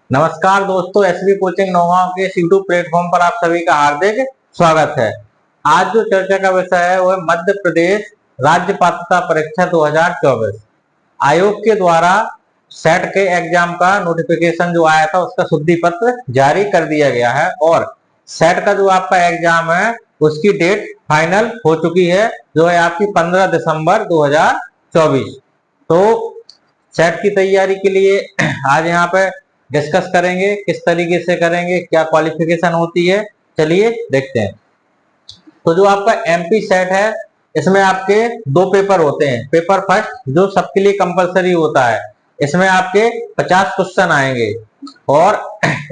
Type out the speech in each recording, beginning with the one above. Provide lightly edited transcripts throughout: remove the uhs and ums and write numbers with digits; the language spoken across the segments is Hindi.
नमस्कार दोस्तों, एसबी कोचिंग नौगांव के यूट्यूब प्लेटफॉर्म पर आप सभी का हार्दिक स्वागत है। आज जो चर्चा का विषय है वो है मध्य प्रदेश राज्य पात्रता परीक्षा 2024 आयोग के द्वारा सेट के एग्जाम का नोटिफिकेशन जो आया था उसका शुद्धि पत्र जारी कर दिया गया है और सेट का जो आपका एग्जाम है उसकी डेट फाइनल हो चुकी है, जो है आपकी 15 दिसंबर 2024। तो सेट की तैयारी के लिए आज यहाँ पे डिस्कस करेंगे, किस तरीके से करेंगे, क्या क्वालिफिकेशन होती है, चलिए देखते हैं। तो जो आपका एमपी सेट है इसमें आपके दो पेपर होते हैं। पेपर फर्स्ट जो सबके लिए कंपलसरी होता है, इसमें आपके 50 क्वेश्चन आएंगे और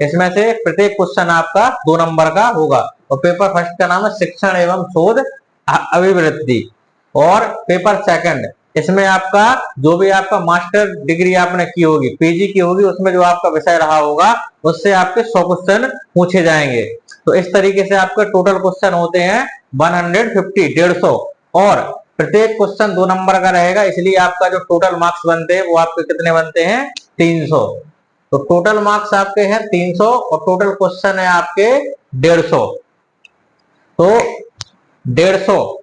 इसमें से प्रत्येक क्वेश्चन आपका 2 नंबर का होगा। और पेपर फर्स्ट का नाम है शिक्षण एवं शोध अभिवृद्धि। और पेपर सेकंड इसमें आपका जो भी आपका मास्टर डिग्री आपने की होगी, पीजी की होगी, उसमें जो आपका विषय रहा होगा उससे आपके 100 क्वेश्चन पूछे जाएंगे। तो इस तरीके से आपके टोटल क्वेश्चन होते हैं 150 और प्रत्येक क्वेश्चन 2 नंबर का रहेगा, इसलिए आपका जो टोटल मार्क्स बनते हैं वो आपके कितने बनते हैं 300। तो टोटल मार्क्स आपके हैं 300 और टोटल क्वेश्चन है आपके 150। तो 150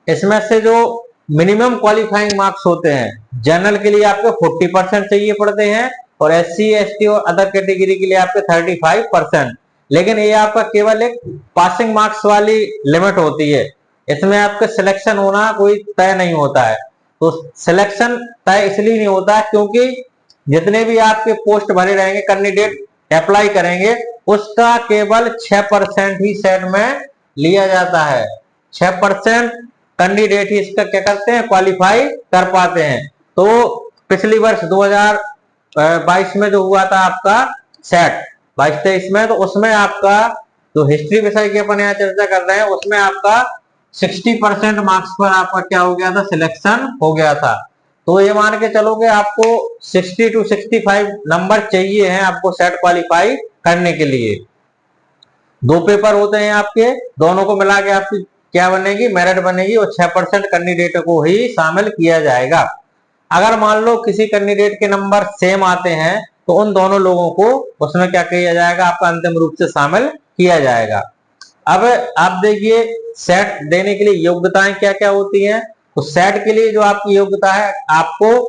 इसमें से जो मिनिमम क्वालिफाइंग मार्क्स होते हैं, जनरल के लिए आपके 40% चाहिए पड़ते हैं और एससी एसटी और अदर कैटेगरी के लिए आपके 35%। लेकिन ये आपका केवल एक पासिंग मार्क्स वाली लिमिट होती है, इसमें आपका सिलेक्शन होना कोई तय नहीं होता है। तो सिलेक्शन तय इसलिए नहीं होता है क्योंकि जितने भी आपके पोस्ट भरे रहेंगे, कैंडिडेट अप्लाई करेंगे, उसका केवल 6% ही सेट में लिया जाता है। 6% कैंडिडेट ही इसका क्या करते हैं, क्वालिफाई कर पाते हैं। तो पिछली वर्ष 2022 में जो हुआ था आपका सेट 22-23 में, तो उसमें आपका जो हिस्ट्री विषय की अपन यहाँ चर्चा कर रहे हैं उसमें आपका 60% मार्क्स पर आपका क्या हो गया था, सिलेक्शन हो गया था। तो ये मान के चलोगे आपको 60 to 65 नंबर चाहिए हैं आपको सेट क्वालिफाई करने के लिए। 2 पेपर होते हैं आपके, दोनों को मिला के आपकी क्या बनेगी, मेरिट बनेगी और 6% कैंडिडेट को ही शामिल किया जाएगा। अगर मान लो किसी कैंडिडेट के नंबर सेम आते हैं तो उन दोनों लोगों को उसमें क्या किया जाएगा, आपका अंतिम रूप से शामिल किया जाएगा। अब आप देखिए सेट देने के लिए योग्यताएं क्या क्या होती हैं। तो सेट के लिए जो आपकी योग्यता है, आपको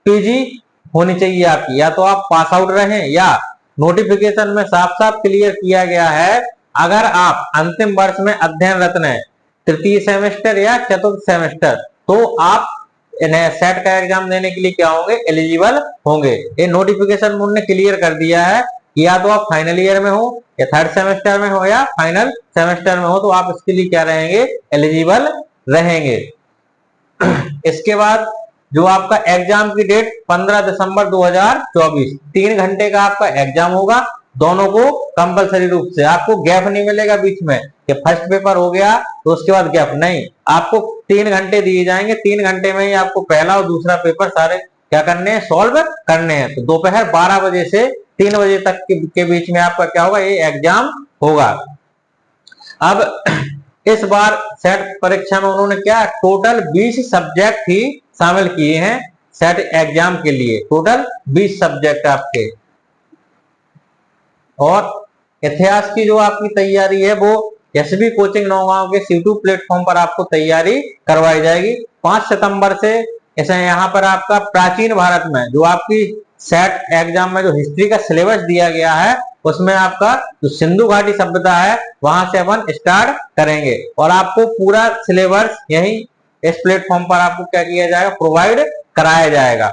पीजी होनी चाहिए आपकी, या तो आप पास आउट रहें या नोटिफिकेशन में साफ साफ क्लियर किया गया है अगर आप अंतिम वर्ष में अध्ययनरत हैं, तृतीय सेमेस्टर या चतुर्थ सेमेस्टर, तो आप इन्हें सेट का एग्जाम देने के लिए क्या होंगे, एलिजिबल होंगे। ये नोटिफिकेशन उन्होंने क्लियर कर दिया है कि या तो आप फाइनल ईयर में हो या थर्ड सेमेस्टर में हो या फाइनल सेमेस्टर में हो, तो आप इसके लिए क्या रहेंगे, एलिजिबल रहेंगे। इसके बाद जो आपका एग्जाम की डेट 15 दिसंबर 2024, 3 घंटे का आपका एग्जाम होगा। दोनों को कंपलसरी रूप से, आपको गैप नहीं मिलेगा बीच में कि फर्स्ट पेपर हो गया तो उसके बाद गैप नहीं, आपको 3 घंटे दिए जाएंगे। 3 घंटे में ही आपको पहला और दूसरा पेपर सारे क्या करने हैं, सॉल्व करने हैं। तो दोपहर 12 बजे से 3 बजे तक के बीच में आपका क्या होगा, ये एग्जाम होगा। अब इस बार सेट परीक्षा में उन्होंने क्या टोटल 20 सब्जेक्ट ही शामिल किए हैं सेट एग्जाम के लिए, टोटल 20 सब्जेक्ट आपके। और इतिहास की जो आपकी तैयारी है वो एसबी कोचिंग नौगांव के यूट्यूब प्लेटफॉर्म पर आपको तैयारी करवाई जाएगी। 5 सितंबर से ऐसे यहाँ पर आपका प्राचीन भारत में जो आपकी सेट एग्जाम में जो हिस्ट्री का सिलेबस दिया गया है उसमें आपका जो सिंधु घाटी सभ्यता है वहां से अपन स्टार्ट करेंगे और आपको पूरा सिलेबस यही इस प्लेटफॉर्म पर आपको क्या किया जाएगा, प्रोवाइड कराया जाएगा।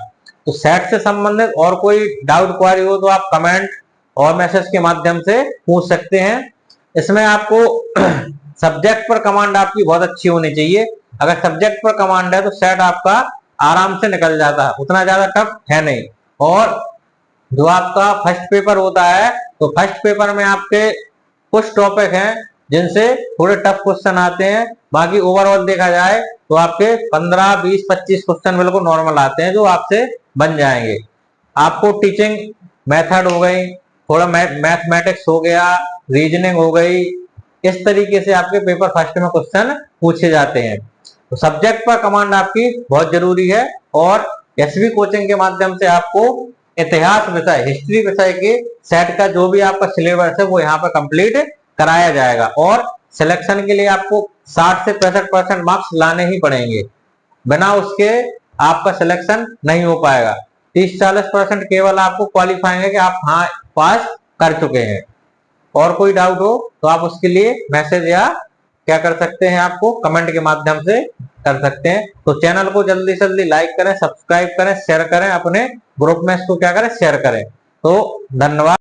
तो सेट से संबंधित और कोई डाउट क्वारी हो तो आप कमेंट और मैसेज के माध्यम से पूछ सकते हैं। इसमें आपको सब्जेक्ट पर कमांड आपकी बहुत अच्छी होनी चाहिए। अगर सब्जेक्ट पर कमांड है तो सेट आपका आराम से निकल जाता है, उतना ज्यादा टफ है नहीं। और जो आपका फर्स्ट पेपर होता है तो फर्स्ट पेपर में आपके कुछ टॉपिक हैं जिनसे थोड़े टफ क्वेश्चन आते हैं, बाकी ओवरऑल देखा जाए तो आपके 15, 20, 25 क्वेश्चन बिल्कुल नॉर्मल आते हैं जो आपसे बन जाएंगे। आपको टीचिंग मेथड हो गई, थोड़ा मैथमेटिक्स हो गया, रीजनिंग हो गई, इस तरीके से आपके पेपर फर्स्ट में क्वेश्चन पूछे जाते हैं। तो सब्जेक्ट पर कमांड आपकी बहुत जरूरी है और एसबी कोचिंग के माध्यम से आपको इतिहास विषय, हिस्ट्री विषय के सेट का जो भी आपका सिलेबस है वो यहाँ पर कंप्लीट कराया जाएगा। और सिलेक्शन के लिए आपको 60 से 65% मार्क्स लाने ही पड़ेंगे, बिना उसके आपका सिलेक्शन नहीं हो पाएगा। 30-40% केवल आपको क्वालिफाइंग है कि आप हाँ पास कर चुके हैं। और कोई डाउट हो तो आप उसके लिए मैसेज या क्या कर सकते हैं, आपको कमेंट के माध्यम से कर सकते हैं। तो चैनल को जल्दी से जल्दी लाइक करें, सब्सक्राइब करें, शेयर करें, अपने ग्रुप में इसको क्या करें, शेयर करें। तो धन्यवाद।